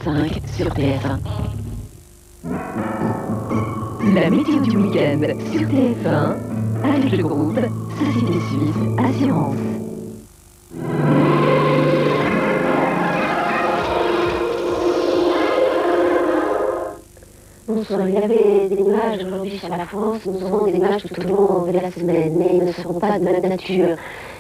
20h45 sur TF1. La météo du week-end sur TF1 avec le groupe Société Suisse Assurance. Bonsoir. Il y avait des nuages aujourd'hui sur la France. Nous aurons des nuages tout au long de la semaine, mais ils ne seront pas de même nature.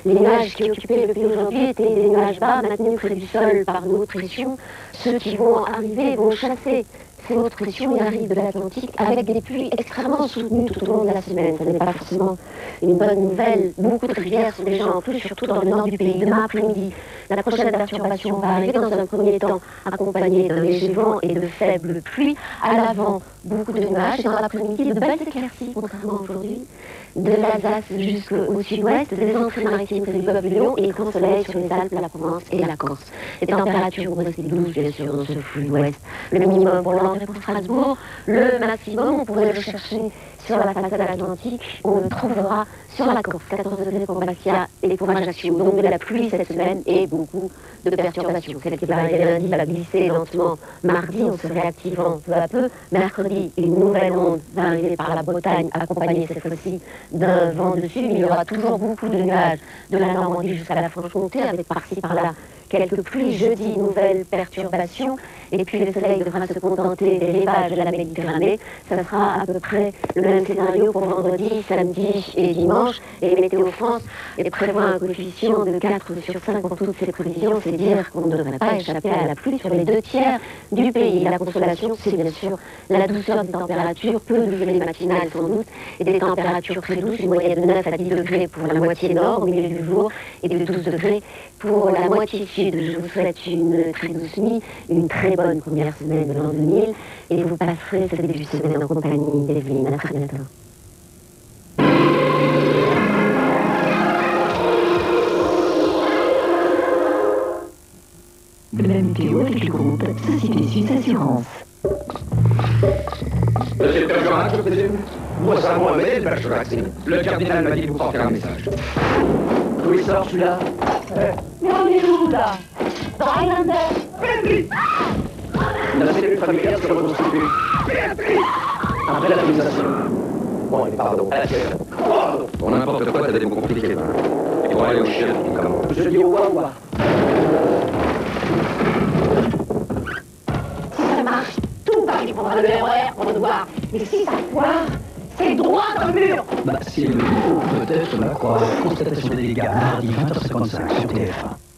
Les nuages qui occupaient le pays aujourd'hui étaient des nuages bas maintenus près du sol par une haute pression. Ceux qui vont arriver vont chasser ces hautes pressions. Ils arrivent de l'Atlantique avec des pluies extrêmement soutenues tout au long de la semaine. Ce n'est pas forcément une bonne nouvelle. Beaucoup de rivières sont déjà en plus, surtout dans le nord du pays. Demain après-midi, la prochaine perturbation va arriver dans un premier temps accompagnée d'un léger vent et de faibles pluies. À l'avant, beaucoup de nuages et dans l'après-midi, de belles éclaircies, contrairement à aujourd'hui, de l'Alsace jusqu'au sud-ouest, des entrées maritimes près du Golfe de Lion et grand soleil sur les Alpes, la Provence et la Corse. Les températures vont rester douces, bien sûr, dans ce sud-ouest. Le minimum pour Londres et pour Strasbourg, le maximum, on pourrait le chercher sur la façade atlantique, on le trouvera sur la Corse, 14 degrés pour Bastia et pour Ajaccio. Donc de la pluie cette semaine et beaucoup de perturbations. Celle qui va arriver lundi va glisser lentement mardi, on se réactivant peu à peu. Mercredi, une nouvelle onde va arriver par la Bretagne, accompagnée cette fois-ci d'un vent de sud. Il y aura toujours beaucoup de nuages de la Normandie jusqu'à la Franche-Comté, avec par-ci par-là quelques pluies. Jeudi, nouvelle perturbation. Et puis le soleil devra se contenter des rivages de la Méditerranée. Ça sera à peu près le même scénario pour vendredi, samedi et dimanche. Et Météo France prévoit un coefficient de 4 sur 5 pour toutes ces prévisions. C'est dire qu'on ne devrait pas échapper à la pluie sur les 2 tiers du pays. La consolation, c'est bien sûr la douceur des températures, peu de gelée matinale sans doute, et des températures très douces, une moyenne de 9 à 10 degrés pour la moitié nord au milieu du jour, et de 12 degrés pour la moitié sud. Je vous souhaite une très douce nuit, une très bonne première semaine de l'an 2000, et vous passerez ce début de semaine en compagnie d'Evelyne. À très bientôt. La météo avec le groupe Société Suisse Assurance. Monsieur le Bergerac, je présume? Moi, ça, Mohamed Bergerac. Le cardinal m'a dit de vous porter un message. D'où il sort, celui-là? Mais on est où, là? Dans Highlander? Béatrice! La cellule familiale se reconstitue. Béatrice! Après la l'atomisation. Bon, allez, pardon. À la terre. Pardon. Pour n'importe quoi, t'as des mots compliqués, hein. Il faut aller au chef, comment? Je dis au wawa. Si ça marche, tout va aller pour le RER pour le voir. Mais si ça foire, c'est droit dans le mur. Si le mur, peut-être la croix. Constatation des dégâts, mardi 20h55 sur TF1.